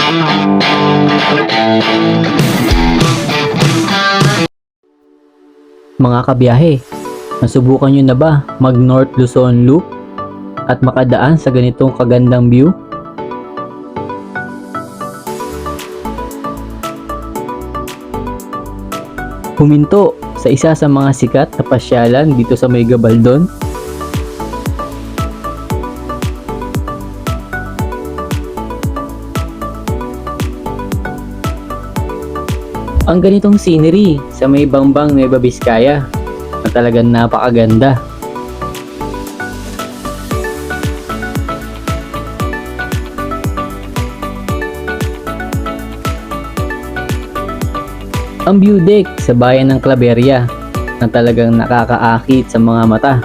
Mga kabiyahe, nasubukan nyo na ba mag North Luzon Loop at makadaan sa ganitong kagandang view? Huminto sa isa sa mga sikat na pasyalan dito sa May Gabaldon. Ang ganitong scenery sa may Bambang Nueva Vizcaya na talagang napakaganda. Ang view deck sa bayan ng Claveria na talagang nakakaakit sa mga mata.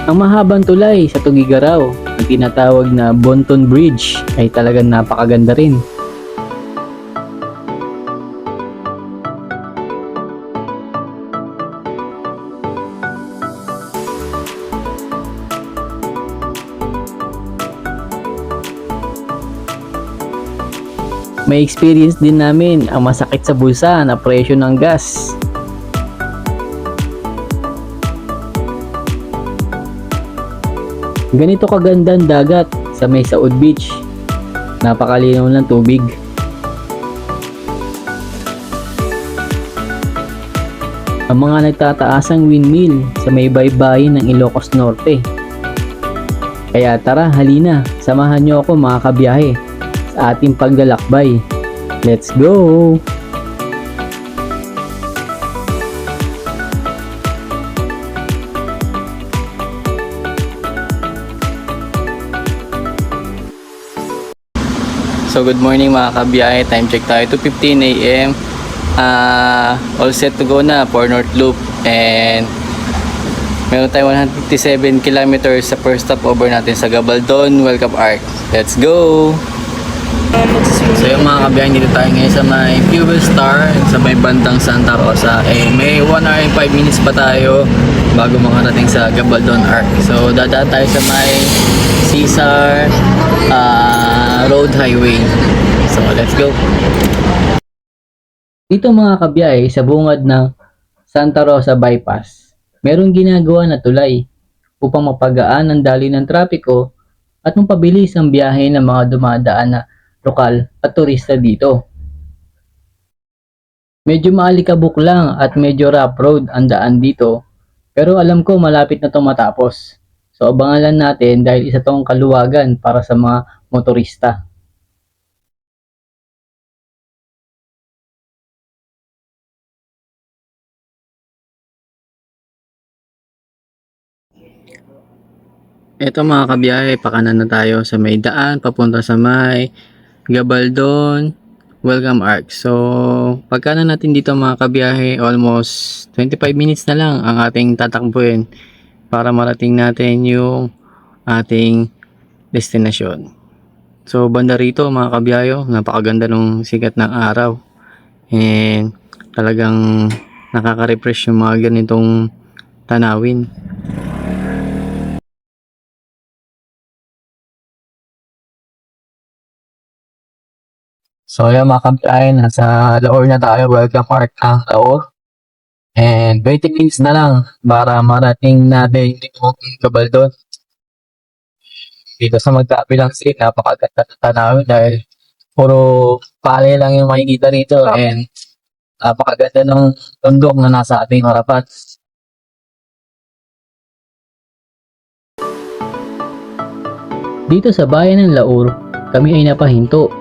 Ang mahabang tulay sa Tugigaraw, ang tinatawag na Bonton Bridge, ay talagang napakaganda rin. May experience din namin ang masakit sa bulsa na presyo ng gas. Ganito kagandang dagat sa may Saud Beach. Napakalinaw ng tubig. Ang mga nagtataasang windmill sa may baybayin ng Ilocos Norte. Kaya tara, halina, samahan nyo ako mga kabiyahe sa ating paglalakbay. Let's go! So good morning mga kabiyahe, time check tayo 2:15 AM. All set to go na for North Loop, and meron tayo 157 kilometers sa first stopover natin sa Gabaldon Welcome Arc. Let's go! So yung mga kabiyahe, dito tayo ngayon sa may Fuel Star sa may bandang Santa Rosa. May 1 hour and 5 minutes pa tayo bago makarating sa Gabaldon Arc. So dadaan tayo sa may Caesar Road Highway. So let's go. Dito mga kabiyahe, sa bungad ng Santa Rosa Bypass, merong ginagawa na tulay upang mapagaan ang daloy ng trapiko at mapabilis ang biyahe ng mga dumadaan na lokal at turista dito. Medyo maalikabok lang at medyo rough road ang daan dito, pero alam ko malapit na itong matapos. So abangan lang natin dahil isa tong kaluwagan para sa mga motorista. Ito mga kabiyahe, pakanan na tayo sa may daan papunta sa may Gabaldon Welcome Arc. So pagkanan natin dito mga kabiyahe, almost 25 minutes na lang ang ating tatakbuhin para marating natin yung ating destinasyon. So banda rito mga kabiyahe, napakaganda ng sikat ng araw, and talagang nakaka-refresh yung mga ganitong tanawin. So yan mga kabiyahe, nasa Laor na tayo, Welcome Arc ang Laor. And 20 minutes na lang para marating natin dito sa Gabaldon. Dito sa magkabilang street, napakaganda ng tanawin dahil puro pale lang yung makikita rito, and napakaganda ng tundok na nasa ating harapan. Dito sa bayan ng Laor, kami ay napahinto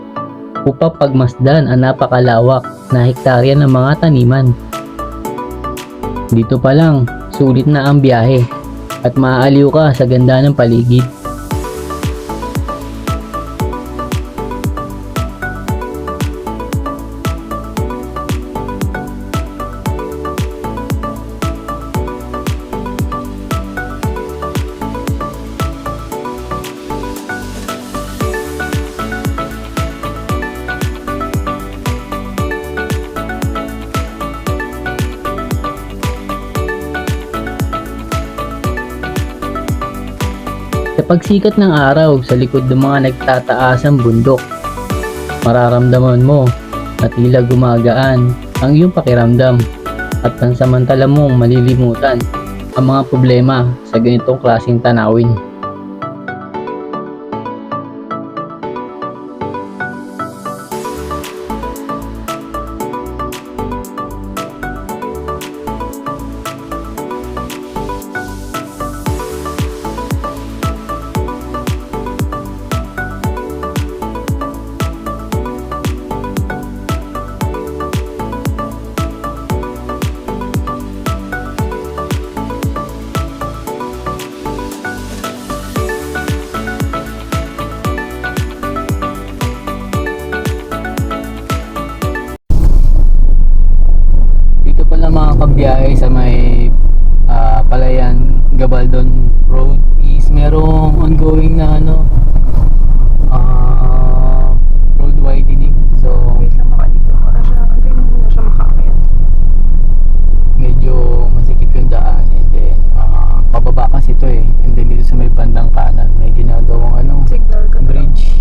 upang pagmasdan ang napakalawak na hektarya ng mga taniman. Dito pa lang, sulit na ang biyahe at maaaliw ka sa ganda ng paligid. Sa pagsikat ng araw sa likod ng mga nagtataasang bundok, mararamdaman mo na tila gumagaan ang iyong pakiramdam at pansamantala mong malilimutan ang mga problema sa ganitong klaseng tanawin. Dito pala mga kabiyahe sa may Palayan Gabaldon Road is merong ongoing na road widening. So Wait lang, makadito ko na siya. Hindi mo na siya makakayat. medyo masikip yung daan, and then pababa kasi ito and then dito sa may bandang kanan may ginagawang Signal ka. bridge.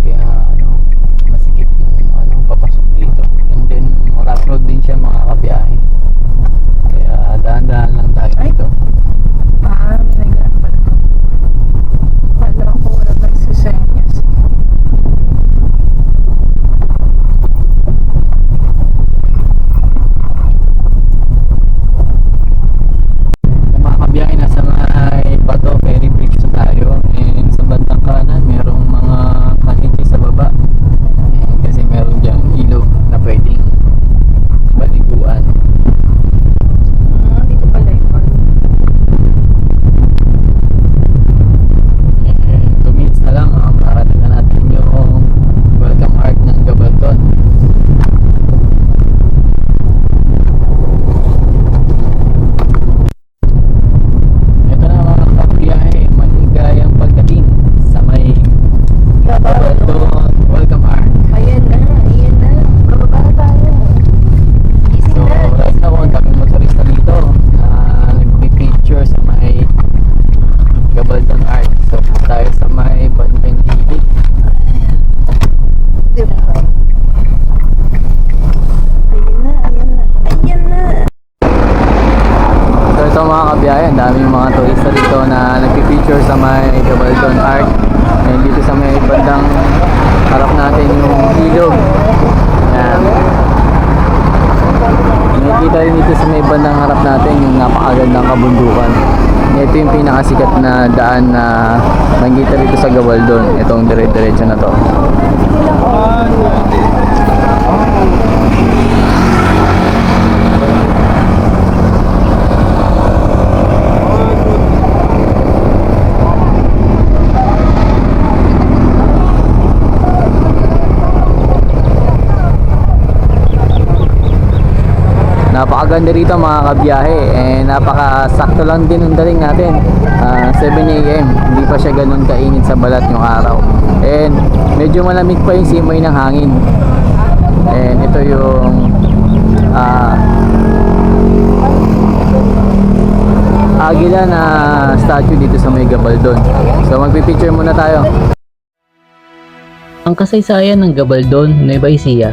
Kaya masikip yung papasok dito, and then rough road din siya mga kabiyahe, kaya dahan-dahan lang tayo Ay. dito. May naglaan pa na. Wala ko, wala nagsisenyas. Mga kabiyahe, nasa may Bato Ferry Bridge na tayo, and sa bandang kanan merong mga kahiti sa baba, and kasi meron diyang ilog na pwedeng baliguan. Dito pala yun. 2 minutes na lang, makarating na natin yung welcome art ng Gabaldon. Ito na mga kabiyahe, maligayang pagdating sa may Gabaldon welcome art. Ayan na, ayan na. Bababa na tayo. Easy So na. right now, ang daming motorista dito na nagpipicture sa may Gabaldon art. So tayo sa may bandang gilid. Diba? Ayan na, ayan na. Ayan na. So ito mga kabiyahe, ang daming mga turista dito na nagpipicture sa may Gabaldon art. And dito sa may bandang harap natin yung ilog. Yan. Nakikita rin dito sa may bandang harap natin yung napakagandang kabundukan. Ito yung pinakasikat na daan na nakikita dito sa Gabaldon. Itong dire-diretso na to. Napakaganda rito mga kabiyahe, and napakasakto lang din ang dating natin, 7 AM. Hindi pa siya ganun kainit sa balat yung araw, and medyo malamig pa yung simoy ng hangin. And ito yung agila na statue dito sa may Gabaldon. So magpipicture muna tayo. Ang kasaysayan ng Gabaldon, Nueva Ecija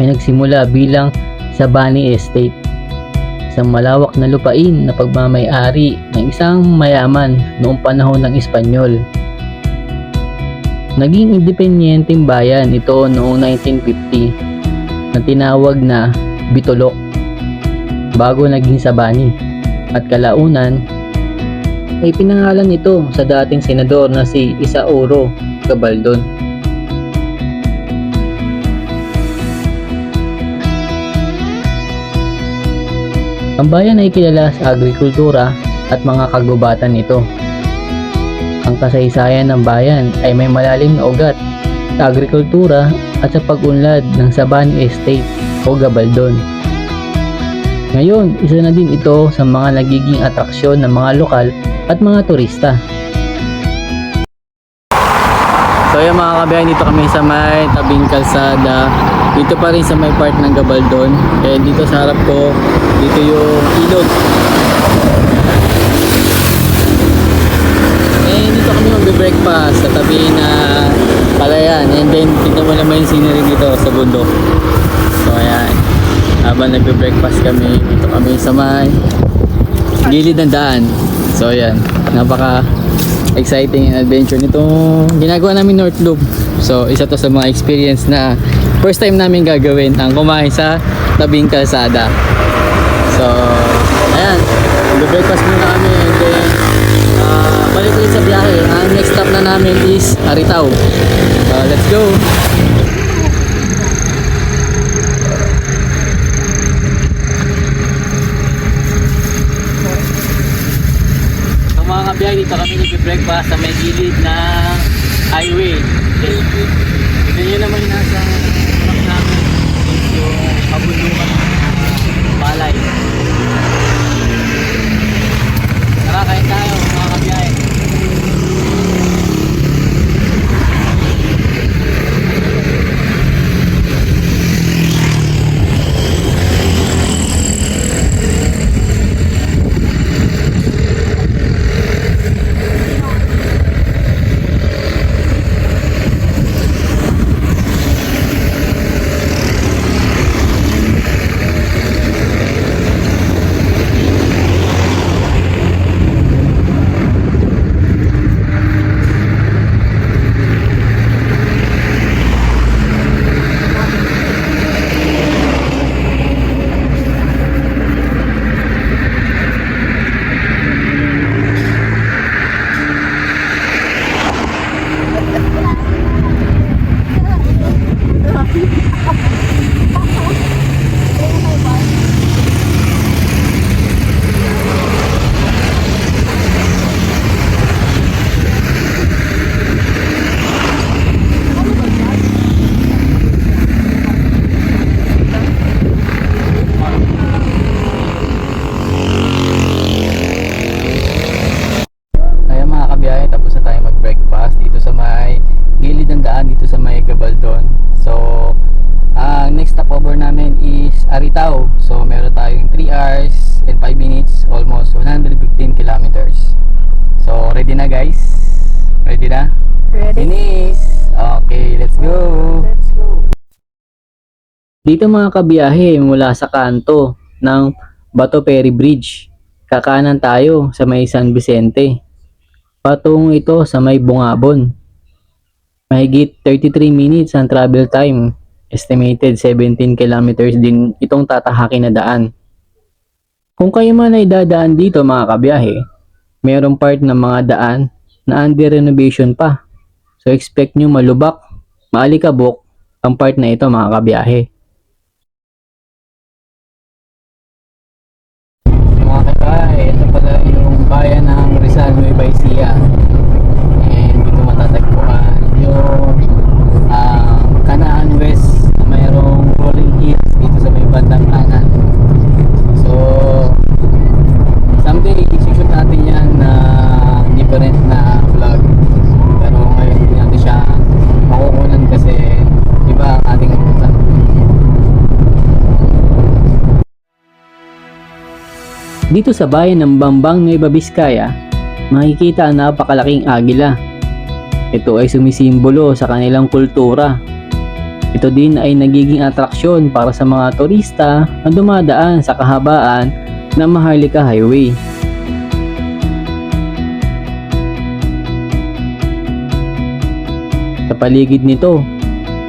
ay nagsimula bilang Sabani Estate, isang malawak na lupain na pagmamay-ari ng isang mayaman noong panahon ng Espanyol. Naging independenteng bayan ito noong 1950 na tinawag na Bitolok bago naging Sabani, at kalaunan ay pinangalan ito sa dating senador na si Isauro Gabaldon. Ang bayan ay kilala sa agrikultura at mga kagubatan nito. Ang kasaysayan ng bayan ay may malalim na ugat sa agrikultura at sa pag-unlad ng Sabani Estate o Gabaldon. Ngayon, isa na din ito sa mga nagiging atraksyon ng mga lokal at mga turista. So yung mga kabayan, dito kami sa may tabing kalsada dito pa rin sa may part ng Gabaldon. And dito sa harap ko, dito yung ilog. And dito kami magbe-breakfast sa tabi na palayan. And then tignan mo naman yung scenery dito sa bundok. So ayan, habang nagbe-breakfast kami, dito kami sa may gilid ng daan. So ayan, napaka exciting and adventure nitong ginagawa namin North Loop. So isa to sa mga experience na first time namin gagawin, ang kumain sa tabing kalsada. So ayan, mag-breakfast muna kami and then balik ulit sa biyahe. Ang next stop na namin is Aritao. Let's go! So mga kabiyahe, dito kami nag-breakfast sa may gilid ng highway. Ito nyo naman yung nasa truck namin is yung kabundukan ng balay. Tara, kain tayo mga kabiyahe. Ayan mga kabiyahe, tapos na tayo mag-breakfast dito sa may gilid ng daan, dito sa may Gabaldon. So, ang next stopover namin is Aritao. So, meron tayong 3 hours and 5 minutes, almost 115 kilometers. So, ready na guys? Ready na? Ready? Finish! Okay, let's go! Let's go. Dito mga kabiyahe, mula sa kanto ng Bato Ferry Bridge, kakanan tayo sa may San Vicente. Patungo ito sa may Bungabon. Mahigit 33 minutes ang travel time. Estimated 17 kilometers din itong tatahakin na daan. Kung kayo man ay dadaan dito mga kabiyahe, mayroong part ng mga daan na under renovation pa. So expect nyo malubak, maalikabok ang part na ito mga kabiyahe. Mga kabiyahe, ito pala yung bayan ng Rizal, Nueva Ecija. And dito matatagpuan yung Canaan West na mayroong rolling hills dito sa may bandang kanan. So, someday i-shoot natin yan na different na vlog. Pero ngayon hindi natin siya makukunan kasi iba ang ating napunta. Dito sa bayan ng Bambang, Nueva Vizcaya, makikita ang napakalaking agila. Ito ay sumisimbolo sa kanilang kultura. Ito din ay nagiging atraksyon para sa mga turista na dumadaan sa kahabaan ng Maharlika Highway. Sa paligid nito,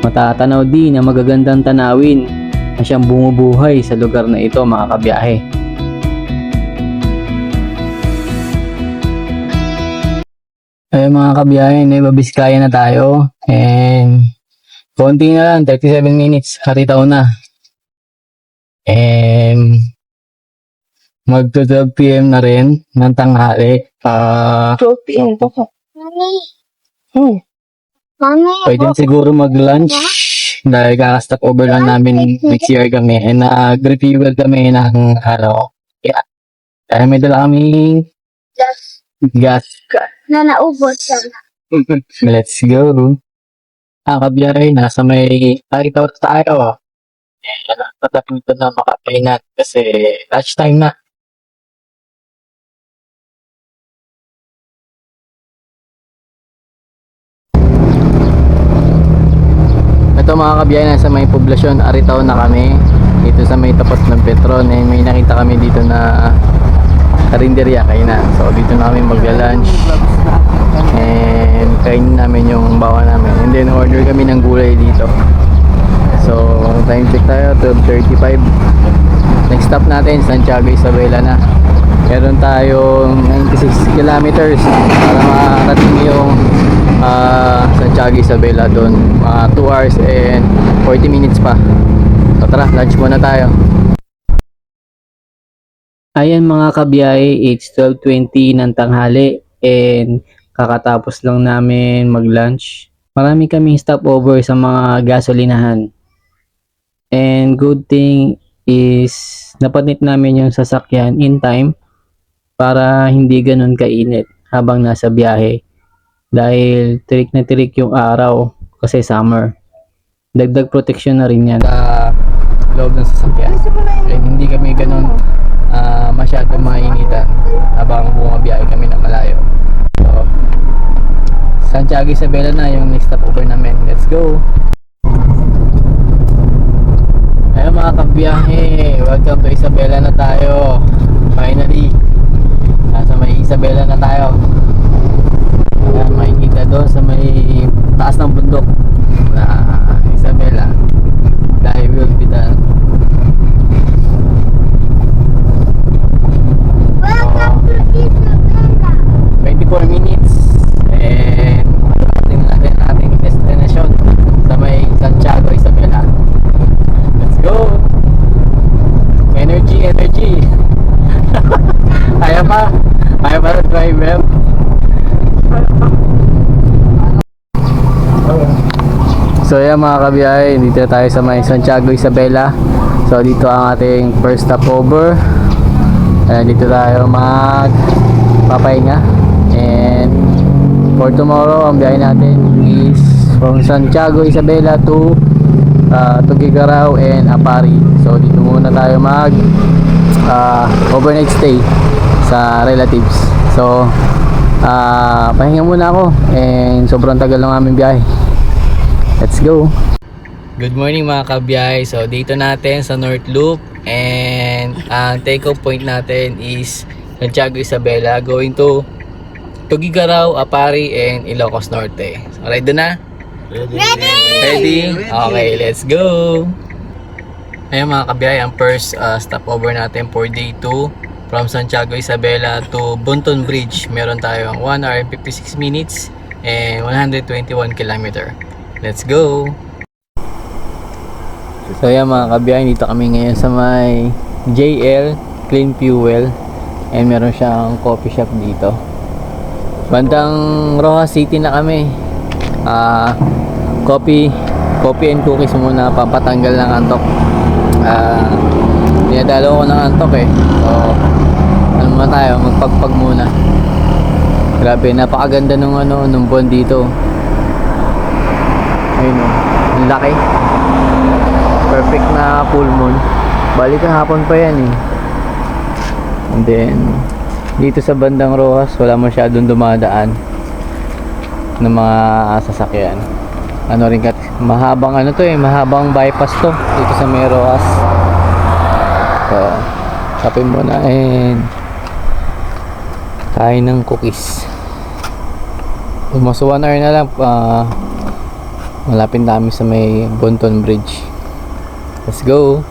matatanaw din ang magagandang tanawin na siyang bumubuhay sa lugar na ito mga kabiyahe. Ayun mga kabiyahe, Nueva Vizcaya na tayo. And konti na lang, 37 minutes, Aritao na. And mag 12 PM na rin ng tanghali. 12 p.m. po ko. Mami. Mami. Pwede siguro mag-lunch dahil kaka-stop over lang namin next year kami. And nag-refuel kami ng yeah. Dahil may dala kami Just gas. na naubos siya. Let's go. Kabiyahe, nasa may Aritaw tayo. Patapin ko na makakainan kasi lunchtime na. Ito mga kabiyahe, nasa may poblasyon Aritaw na kami. Dito sa may tapat ng Petron, may nakita kami dito na karinderya kainan. So dito na kami magla-lunch. And kainin namin yung bawa namin. And then order kami ng gulay dito. So time check tayo, 12:35. Next stop natin, Santiago Isabela na. Meron tayong 96 kilometers para makarating yung Santiago Isabela doon. 2 hours and 40 minutes pa. So tara, lunch muna tayo. Ayan mga kabiyahe, it's 12:20 ng tanghali and kakatapos lang namin mag-lunch. Marami kaming stopover sa mga gasolinahan. And good thing is napanit namin yung sasakyan in time para hindi ganun kainit habang nasa biyahe. Dahil tirik na tirik yung araw kasi summer. Dagdag protection na rin yan. Sa loob ng sasakyan. And hindi kami ganun masyadong mainitan habang bumabiyahe kami na malayo. So, Santiago Isabela na yung next stopover namin. Let's go! Ayun mga kabiyahe, welcome to Isabela na tayo. Finally, nasa may Isabela na tayo. Ayan, makikita doon sa may taas ng bundok na Isabela. Dahil will be done. 24 minutes and ating natin ating destination sa may Santiago Isabela. Let's go! Energy! Ayaw pa na driver. So yan mga kabiyahe, dito tayo sa may Santiago Isabela. So dito ang ating first stopover. Dito tayo magpapahinga. And for tomorrow, ang biyahe natin is from Santiago Isabela to Tuguegarao and Apari. So dito muna tayo mag overnight stay sa relatives. So pahinga muna ako and sobrang tagal ng aming biyahe. Let's go! Good morning mga kabiyahe. So dito natin sa North Loop and ang take-off point natin is Santiago Isabela going to Tuguegarao, Apari and Ilocos Norte. So ready na? Ready? Okay, let's go! Ayun mga kabiyahe, ang first stopover natin for day 2 from Santiago Isabela to Bunton Bridge. Meron tayong 1 hour and 56 minutes and 121 km. Let's go! So yan mga kabiyahe, dito kami ngayon sa may JL Clean Fuel and meron siyang coffee shop dito. Bandang Rojas City na kami. Coffee and cookies muna, papatanggal ng antok. Dinadalo ko ng antok eh. So ano muna tayo, magpagpag muna. Grabe, napakaganda nung buwan dito. Ayun o, ang laki. Perfect na full moon. Balik kahapon pa yan eh. And then dito sa bandang Rojas, wala masyadong dumadaan ng mga sasakyan. Ano rin mahabang mahabang bypass to dito sa may Rojas. So tapin mo na and kain ng cookies. Almost 1 hour na lang malapit na kami sa may Bunton Bridge. Let's go!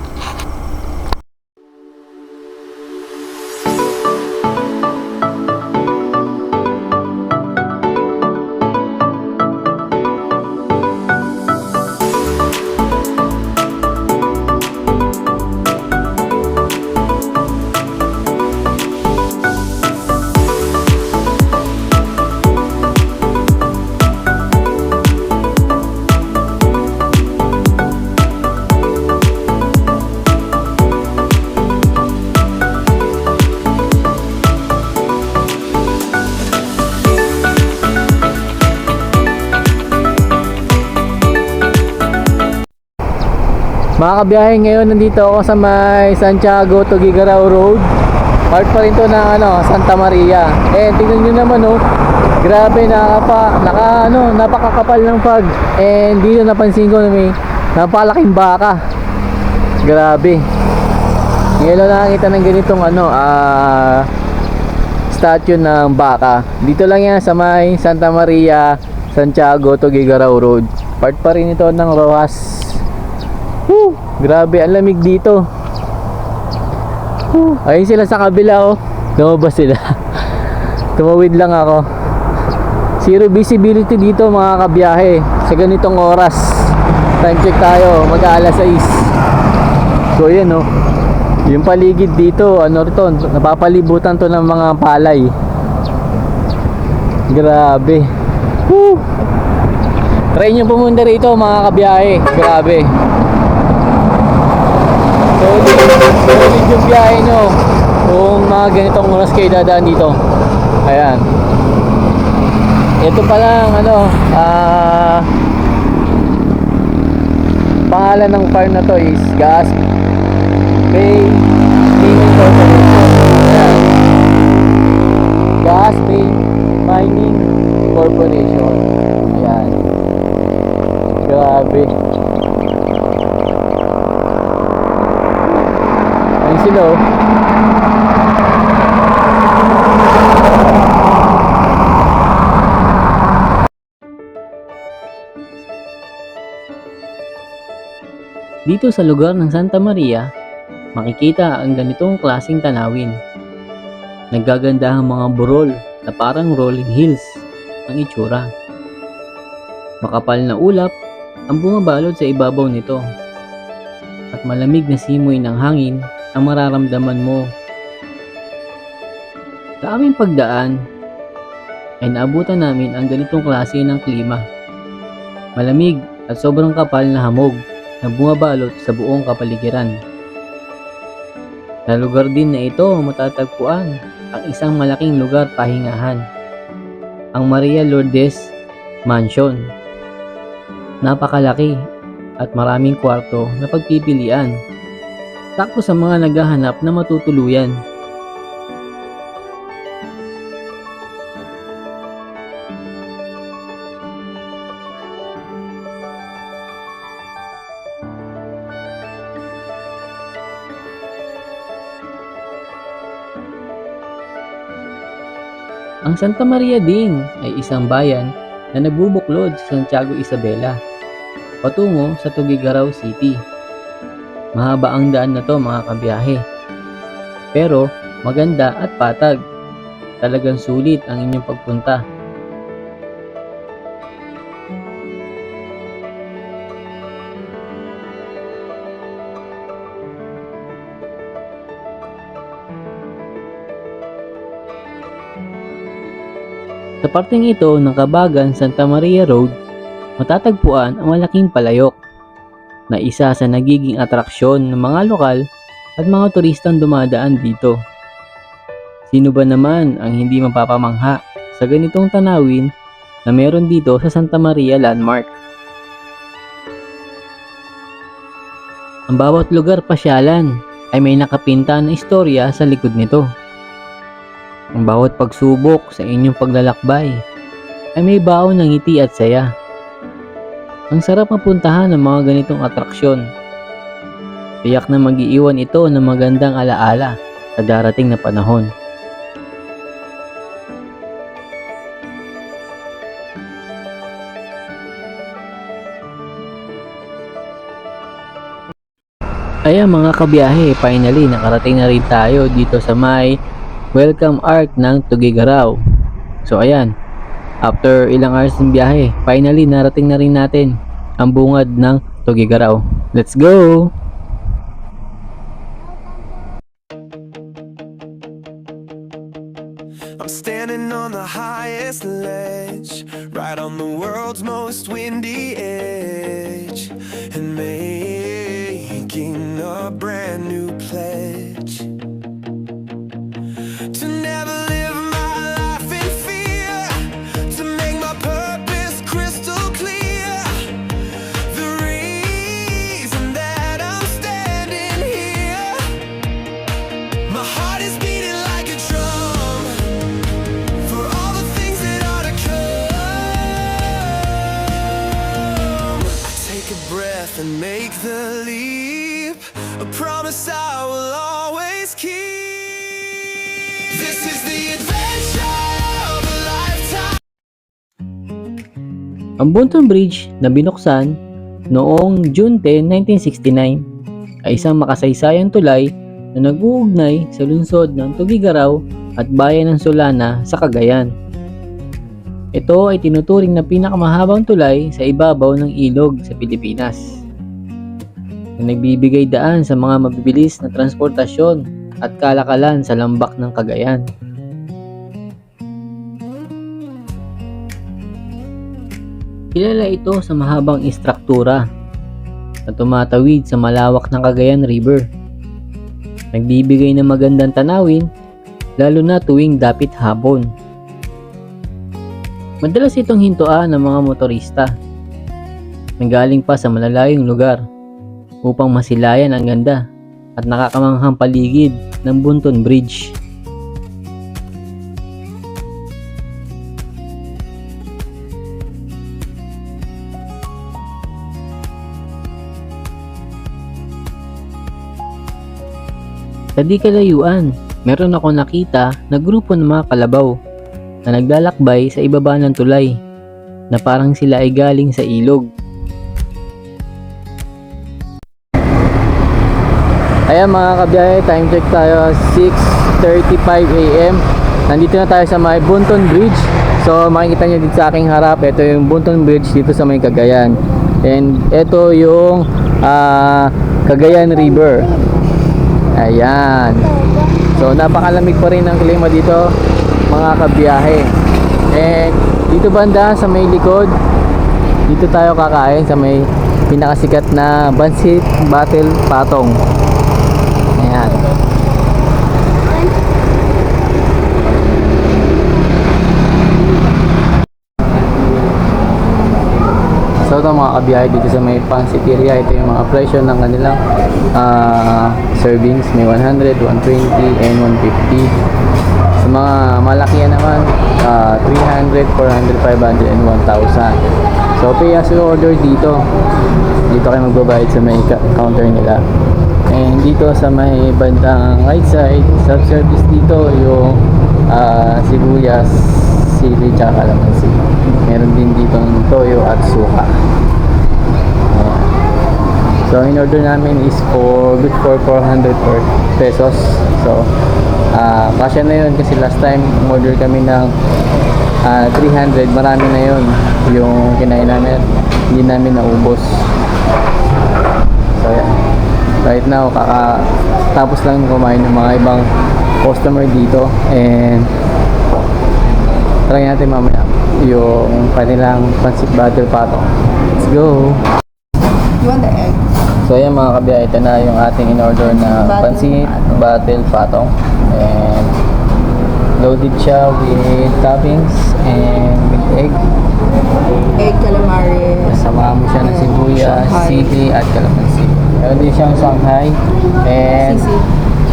Mga kabiyahe, ngayon nandito ako sa may Santiago to Gigarao Road. Part pa rin to ng Santa Maria. Tingnan nyo naman grabe, napakakapal ng fog. And dito napansin ko na may napalaking baka. Grabe. Ngayon lang nakakita ng ganitong statue ng baka. Dito lang yan sa may Santa Maria, Santiago to Gigarao Road. Part pa rin ito ng Rojas. Grabe, ang lamig dito. Ayun sila sa kabila lumabas sila. Tumawid lang ako. Zero visibility dito mga kabiyahe sa ganitong oras. Time check tayo, mag-aalas 6. So yan yung paligid dito, napapalibutan to ng mga palay. Grabe. Try nyo pumunta rito mga kabiyahe. Grabe. Solid yung biyahe nyo kung mga ganitong oras kayo dadaan dito. Ayan. Ito pa lang pangalan ng farm na to is Gas Bay Mining Corporation. Ayan. Gas Bay Mining Corporation. Ayan. Grabe. Ayun sila Dito sa lugar ng Santa Maria, makikita ang ganitong klaseng tanawin. Naggaganda ang mga burol na parang rolling hills ang itsura. Makapal na ulap ang bumabalot sa ibabaw nito. At malamig na simoy ng hangin ang mararamdaman mo. Sa aming pagdaan, ay naabutan namin ang ganitong klase ng klima. Malamig at sobrang kapal na hamog na bumabalot sa buong kapaligiran. Sa lugar din na ito matatagpuan ang isang malaking lugar pahingahan, ang Maria Lourdes Mansion. Napakalaki at maraming kwarto na pagpipilian, sakto sa mga naghahanap na matutuluyan. Ang Santa Maria din ay isang bayan na nagbubuklod sa Santiago Isabela patungo sa Tuguegarao City. Mahaba ang daan na to mga kabiyahe, pero maganda at patag. Talagang sulit ang inyong pagpunta. Sa parteng ito ng Kabagan Santa Maria Road, matatagpuan ang malaking palayok na isa sa nagiging atraksyon ng mga lokal at mga turistang dumadaan dito. Sino ba naman ang hindi mapapamangha sa ganitong tanawin na meron dito sa Santa Maria Landmark? Ang bawat lugar pasyalan ay may nakapinta na istorya sa likod nito. Ang bawat pagsubok sa inyong paglalakbay ay may baon ng ngiti at saya. Ang sarap mapuntahan ng mga ganitong atraksyon. Tiyak na mag-iiwan ito ng magandang alaala sa darating na panahon. Ayan mga kabiyahe, finally nakarating na rin tayo dito sa may Welcome Arc ng Tuguegarao. So ayan, after ilang hours ng biyahe, finally narating na rin natin ang bungad ng Tuguegarao. Let's go! I'm standing on the highest ledge, right on the world's most windy edge, and making a brand new pledge to never live my life in fear, to make my purpose crystal clear. The reason that I'm the leap, a promise I will always keep. This is the adventure of a lifetime. Ang Bunton Bridge na binuksan noong June 10, 1969 ay isang makasaysayang tulay na nag-uugnay sa lungsod ng Tugigaraw at bayan ng Solana sa Cagayan. Ito ay tinuturing na pinakamahabang tulay sa ibabaw ng ilog sa Pilipinas na nagbibigay daan sa mga mabibilis na transportasyon at kalakalan sa lambak ng Cagayan. Kilala ito sa mahabang istruktura na tumatawid sa malawak ng Cagayan River. Nagbibigay ng magandang tanawin lalo na tuwing dapit hapon. Madalas itong hintuan ng mga motorista na galing pa sa malalayong lugar upang masilayan ang ganda at nakakamanghang paligid ng Bunton Bridge. Sa di kalayuan, meron ako nakita na grupo ng mga kalabaw na naglalakbay sa ibaba ng tulay na parang sila ay galing sa ilog. Ayan mga kabiyahe, time check tayo 6:35 AM. Nandito na tayo sa may Bunton Bridge. So makikita nyo dito sa aking harap, ito yung Bunton Bridge dito sa may Cagayan. And ito yung Cagayan River. Ayan. So napakalamig pa rin ang klima dito mga kabiyahe. And dito banda sa may likod, dito tayo kakain sa may pinakasikat na Bansit Battle Patong. Ayan. So ito mga kabiyahe dito sa may Pansiteria, ito yung mga presyo ng kanilang servings. May 100, 120, and 150. Sa mga malakihan naman, 300, 400, 500, and 1,000. So pay as you order dito. Dito kayo magbabayad sa may counter nila. And dito sa may bandang right side, self-service dito yung sibuyas, sili, tsaka kalamansi. Meron din dito ng toyo at suka. Ayan. So in order namin is good for 400 pesos. So kasya na yun kasi last time order kami ng 300, marami na yun yung kinain namin, hindi namin naubos. So yeah, right now tapos lang kumain ng mga ibang customer dito, and try natin mamaya yung kanilang Pancit Battle Patong. Let's go! You want the egg? So ayan mga kabiyahe, ito na yung ating in-order na Pancit Battle Patong. And loaded siya with toppings and with egg. Egg, calamares. Kasama mo siya ng sibuyas, Shanghai. sili at calamansi. Meron din siyang Shanghai and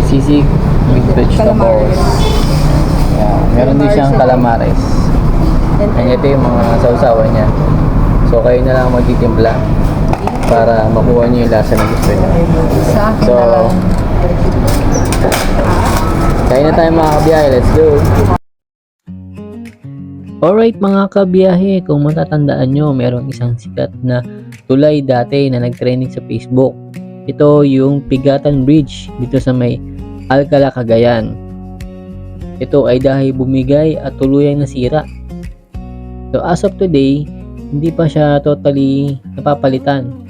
sisig with vegetables. Calamares. Yeah, meron din siyang calamares. And ito yung mga sausawan niya. So kayo na lang magtitimpla para makuha niyo yung lasa na gusto niyo. Sa akin So, na lang. kain na tayo mga kabiyahe. Let's go! Alright mga kabiyahe, kung matatandaan nyo, merong isang sikat na tulay dati na nag-trending sa Facebook. Ito yung Pigatan Bridge dito sa may Alcala, Cagayan. Ito ay dahil bumigay at tuluyang nasira. So as of today, hindi pa siya totally napapalitan.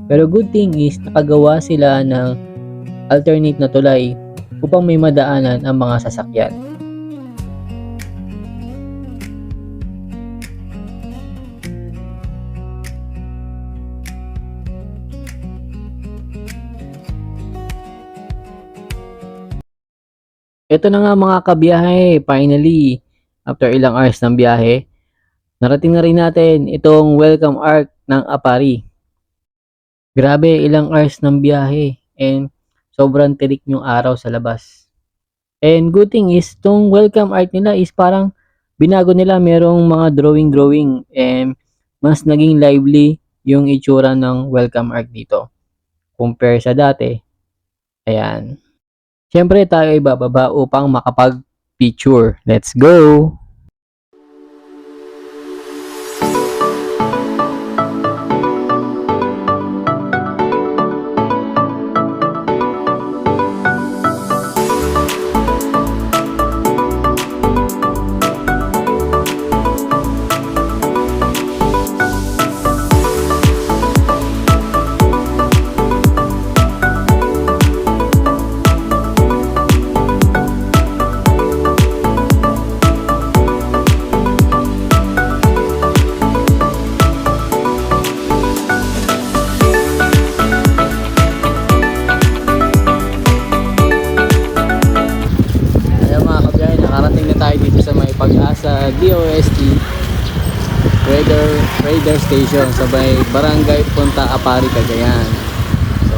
Pero good thing is nakagawa sila ng alternate na tulay upang may madaanan ang mga sasakyan. Ito na nga mga kabiyahe, finally, after ilang hours ng biyahe, narating na rin natin itong welcome arc ng Apari. Grabe, ilang hours ng biyahe and sobrang tirik yung araw sa labas. And good thing is, itong welcome arc nila is parang binago nila, merong mga drawing and mas naging lively yung itsura ng welcome arc dito. compare sa dati. Ayan. Siyempre tayo ay bababa upang makapag-picture. Let's go! Ayan mga kabiyahe, nakarating na tayo dito sa may Pag-asa DOST Radar Station sa may Barangay Punta Apari, Cagayan. So,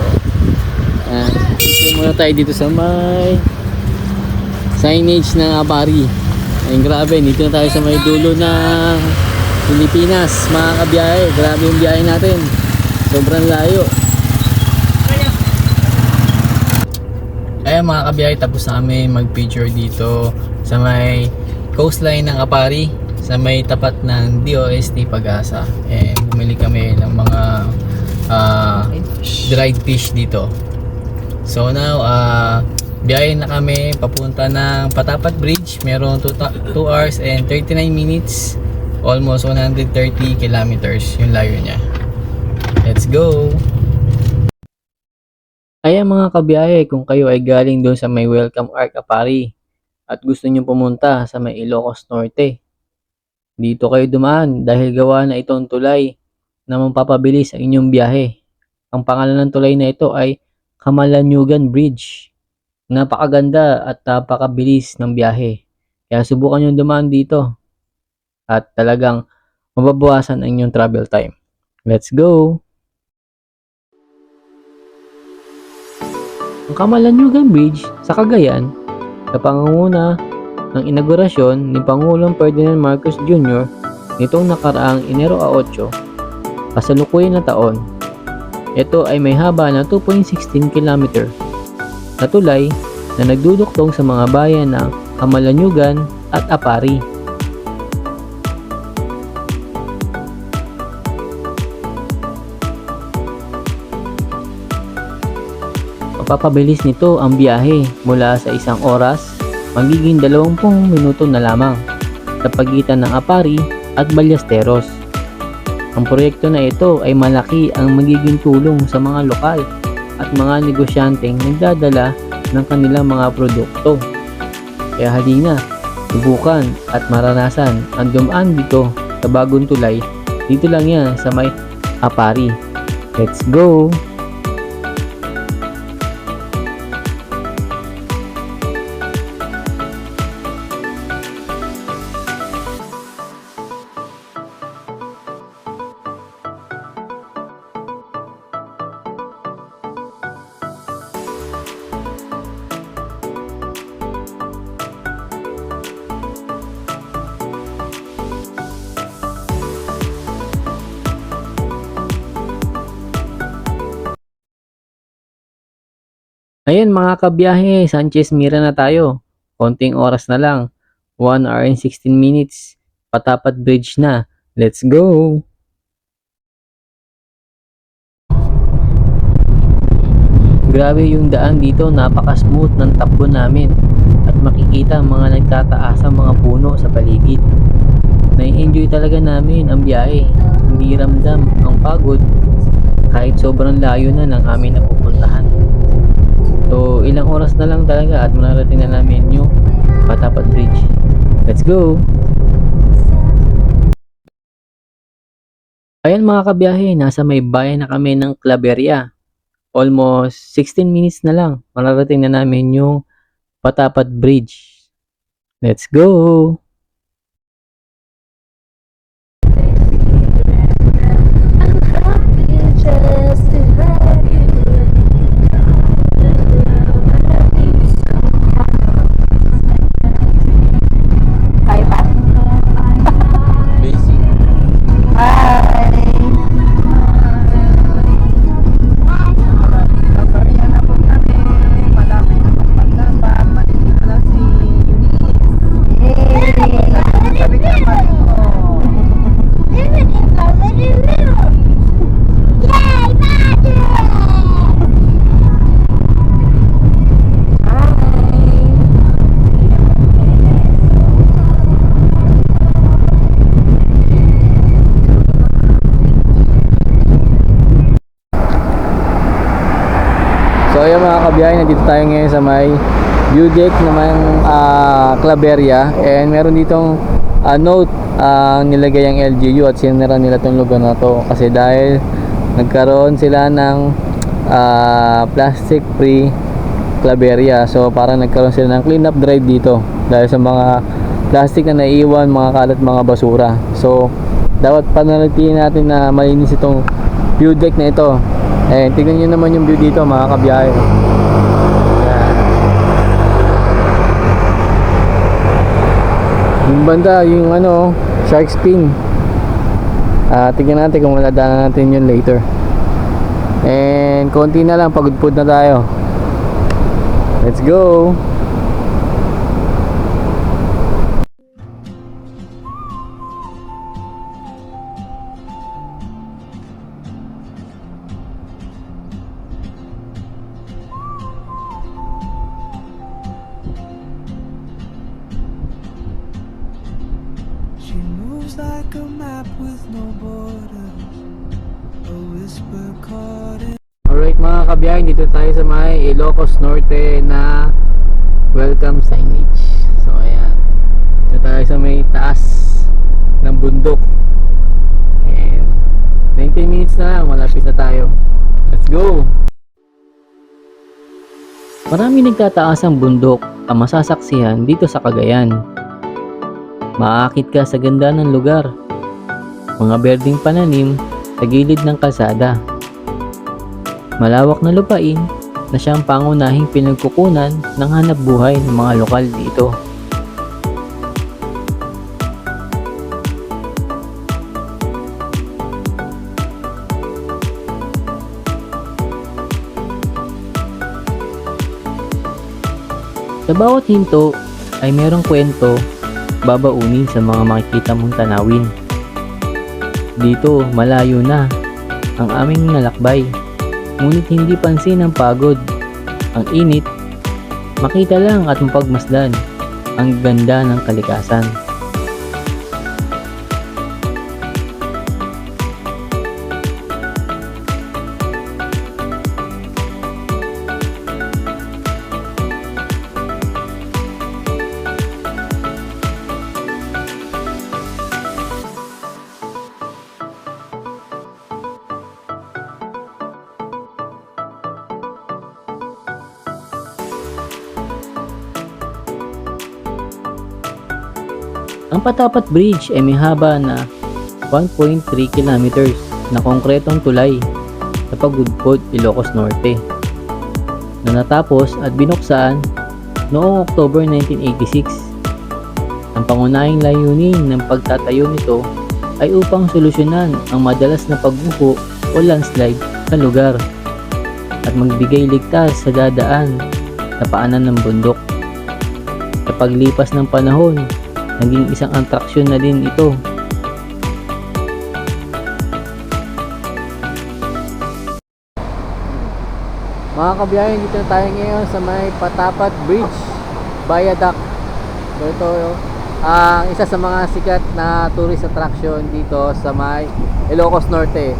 ayan. Ito muna tayo dito sa may signage ng Apari. Ayun, grabe, dito na tayo sa may dulo ng Pilipinas mga kabiyahe. Grabe yung biyahe natin, sobrang layo. Ayan mga kabiyahe, tapos na kami mag-picture dito sa may coastline ng Apari, sa may tapat ng DOST Pag-asa. And bumili kami ng mga dried fish dito. So now, biyahe na kami papunta ng Patapat Bridge. Meron 2 hours and 39 minutes, almost 130 kilometers yung layo niya. Let's go! Ayan mga kabiyahe, kung kayo ay galing doon sa may Welcome Arc Apari at gusto nyo pumunta sa may Ilocos Norte, dito kayo dumaan dahil gawa na itong tulay na magpapabilis ang inyong biyahe. Ang pangalan ng tulay na ito ay Camalaniugan Bridge. Napakaganda at napakabilis ng biyahe. Kaya subukan nyo dumaan dito at talagang mababawasan ang inyong travel time. Let's go! Ang Camalaniugan Bridge sa Cagayan, sa pangunguna ng inaugurasyon ni Pangulong Ferdinand Marcos Jr. nitong nakaraang Enero 8, kasalukuyan na taon. Ito ay may haba na 2.16 km na tulay na nagduduktong sa mga bayan ng Camalaniugan at Apari. Papabilis nito ang biyahe mula sa 1 oras magiging 20 minuto na lamang sa pagitan ng Apari at Ballesteros. Ang proyekto na ito ay malaki ang magiging tulong sa mga lokal at mga negosyanteng nagdadala ng kanilang mga produkto. Kaya halina, subukan at maranasan ang dumaan dito sa bagong tulay. Dito lang yan sa may Apari. Let's go! Ayan mga kabiyahe, Sanchez Mira na tayo. Konting oras na lang. 1 hour and 16 minutes. Patapat Bridge na. Let's go! Grabe yung daan dito, napaka-smooth ng takbo namin. At makikita ang mga nagtataasang mga puno sa paligid. Nai-enjoy talaga namin ang biyahe. Hindi ramdam ang pagod kahit sobrang layo na ng aming napupuntahan. So, ilang oras na lang talaga at mararating na namin yung Patapat Bridge. Let's go! Ayan mga kabiyahe, nasa may bayan na kami ng Claveria. Almost 16 minutes na lang, mararating na namin yung Patapat Bridge. Let's go! So ayun mga kabiyahe, nandito tayo ngayon sa may view deck naman Claveria, and meron ditong note nilagay ang LGU at sinira nila tong lugar na to kasi dahil nagkaroon sila ng plastic free Claveria. So parang nagkaroon sila ng clean up drive dito dahil sa mga plastic na naiiwan, mga kalat, mga basura. So dapat pananatilihin natin na malinis itong view deck na ito. Eh, tignan nyo naman yung view dito mga kabiyahe. Ayan. Yung banda, yung shark fin. Tignan natin kung maladaanan natin yun later. And konti na lang, pagod-pod na tayo. Let's go! She moves like a map with no borders, a whisper caught in. Alright mga kabiyahe, dito tayo sa may Ilocos Norte na welcome signage. So ayan, dito tayo sa may taas ng bundok. And 19 minutes na lang, malapit na tayo. Let's go! Marami nagtataasang bundok ang masasaksihan dito sa Cagayan. Maaakit ka sa ganda ng lugar. Mga berdeng pananim sa gilid ng kalsada. Malawak na lupain na siyang pangunahing pinagkukunan ng hanap buhay ng mga lokal dito. Sa bawat hinto ay merong kwento babaunin sa mga makikita mong tanawin. Dito malayo na ang aming nalakbay, ngunit hindi pansin ang pagod, ang init, makita lang at mapagmasdan ang ganda ng kalikasan. Ang Patapat Bridge ay may haba na 1.3 kilometers na konkretong tulay sa Pagudpod, Ilocos Norte na natapos at binuksan noong October 1986. Ang pangunahing layunin ng pagtatayo nito ay upang solusyonan ang madalas na pagguho o landslide sa lugar at magbigay ligtas sa dadaan sa paanan ng bundok. Sa paglipas ng panahon, naging isang atraksyon na din ito. Mga kabiyahe, dito na tayo ngayon sa may Patapat Bridge Viaduct. So ito ang isa sa mga sikat na tourist attraction dito sa may Ilocos Norte.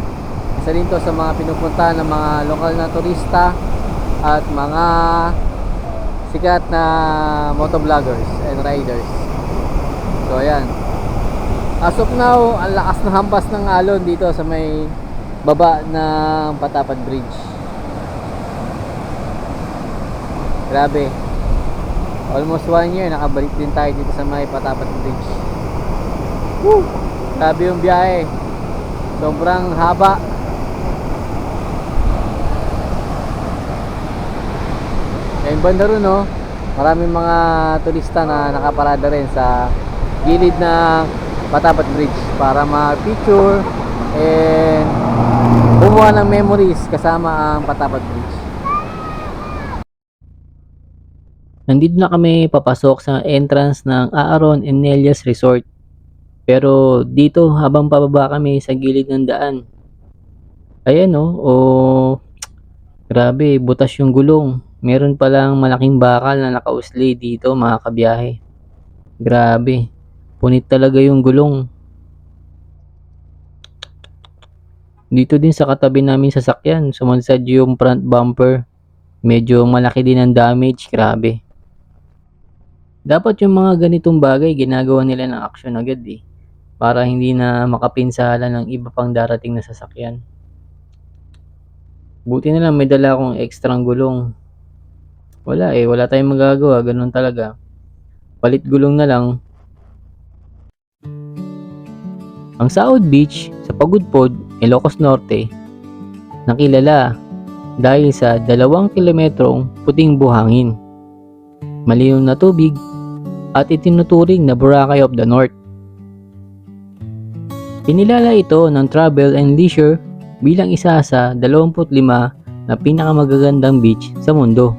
Isa din to sa mga pinupunta ng mga lokal na turista at mga sikat na motovloggers and riders. So ayan, as of now, ang lakas na hampas ng alon dito sa may baba ng Patapat Bridge. Grabe, almost 1 year nakabalik din tayo dito sa may Patapat Bridge. Woo! Grabe yung biyahe, sobrang haba. Yung banda ron, no, maraming mga turista na nakaparada rin sa gilid ng Patapat Bridge para ma-picture and bumuha ng memories kasama ang Patapat Bridge. Nandito na kami papasok sa entrance ng Aaron and Nelias Resort. Pero dito habang pababa kami sa gilid ng daan, ayan grabe, butas yung gulong. Meron palang malaking bakal na nakausli dito mga kabiyahe. Grabe, punit talaga yung gulong. Dito din sa katabi namin sasakyan, sumansad yung front bumper. Medyo malaki din ang damage, grabe. Dapat yung mga ganitong bagay ginagawa nila ng aksyon agad eh. Para hindi na makapinsala ng iba pang darating na sasakyan. Buti na lang may dala akong ekstrang gulong. Wala eh, wala tayong magagawa, ganun talaga. Palit gulong na lang. Ang Saud Beach sa Pagudpod, Ilocos Norte, nakilala dahil sa 2 kilometrong puting buhangin, malinaw na tubig, at itinuturing na Boracay of the North. Kinilala ito ng Travel and Leisure bilang isa sa 25 na pinakamagagandang beach sa mundo,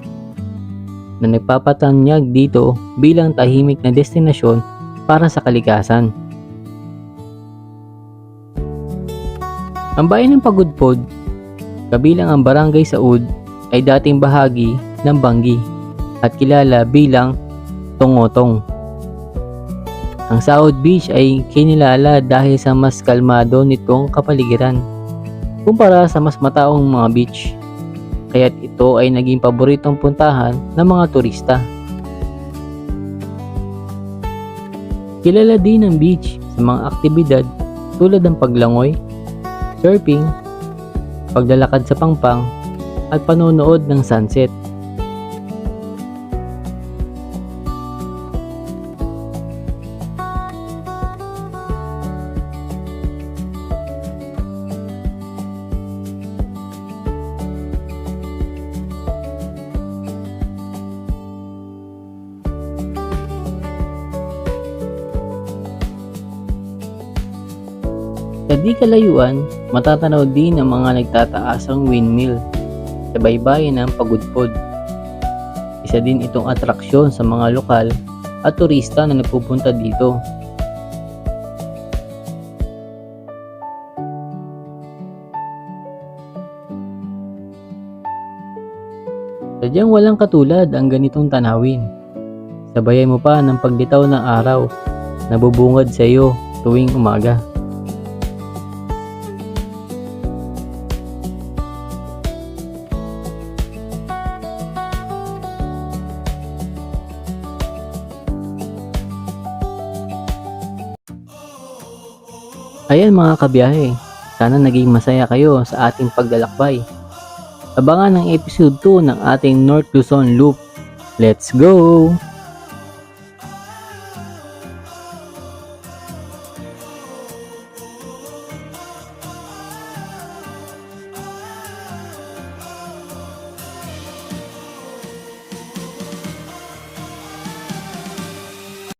na nagpapatanyag dito bilang tahimik na destinasyon para sa kalikasan. Ang bayan ng Pagudpod, kabilang ang Barangay Saud, ay dating bahagi ng Bangi at kilala bilang Tongotong. Ang Saud Beach ay kinilala dahil sa mas kalmado nitong kapaligiran kumpara sa mas mataong mga beach, kaya't ito ay naging paboritong puntahan ng mga turista. Kilala din ang beach sa mga aktibidad tulad ng paglangoy, surfing, paglalakad sa pangpang, at panonood ng sunset. Sa di kalayuan, matatanaw din ang mga nagtataasang windmill sa baybayin ng Pagudpod. Isa din itong atraksyon sa mga lokal at turista na nagpupunta dito. Sadyang walang katulad ang ganitong tanawin. Sabayan mo pa ng paglitaw ng araw na bubungad sa iyo tuwing umaga. Ayan mga kabiyahe, sana naging masaya kayo sa ating paglalakbay. Abangan ang episode 2 ng ating North Luzon Loop. Let's go!